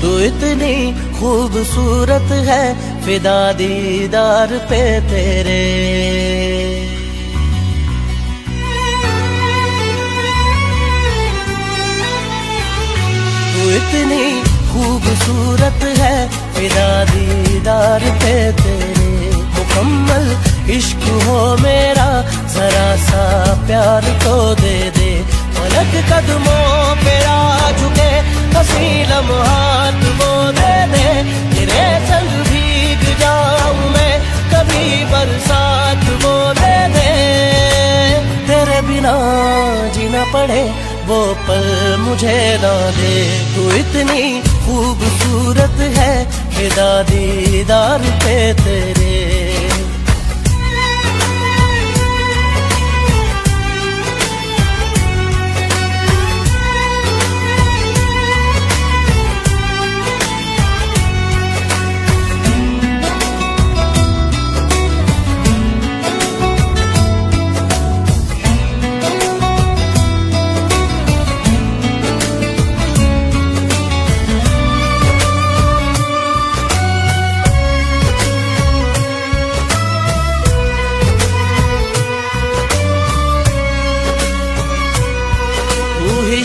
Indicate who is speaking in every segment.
Speaker 1: तू इतनी खूबसूरत है, फिदा दीदार पे तेरे। तू इतनी खूबसूरत है, फिदा दीदार पे तेरे। मुकम्मल इश्क हो मेरा, जरा सा प्यार तो दे दे। पलक कदमों पे आ झुके, हंसी लम्हात वो दे दे। तेरे संग भीग जाऊं मैं, कभी बरसात वो दे दे। तेरे बिना जीना पड़े वो पल मुझे ना दे। तू इतनी खूबसूरत है, फिदा दीदार पे तेरे।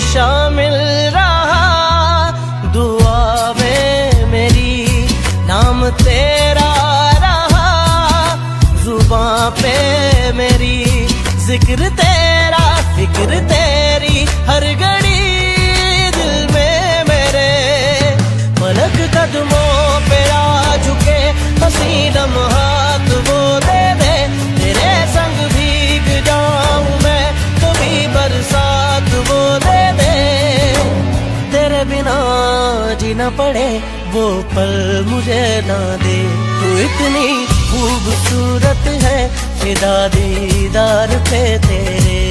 Speaker 1: शामिल रहा दुआ में मेरी, नाम तेरा रहा जुबां पे मेरी। जिक्र तेरा फिक्र तेरी हर घड़ी दिल में मेरे। पलक कदमों पे आ झुके, हंसी लम्हात वो दे दे। तेरे संग भीग जाऊं मैं, कभी बरसात वो दे दे। तेरे बिना जीना पड़े वो पल मुझे ना दे। तू इतनी खूबसूरत है, फिदा दीदार पे तेरे।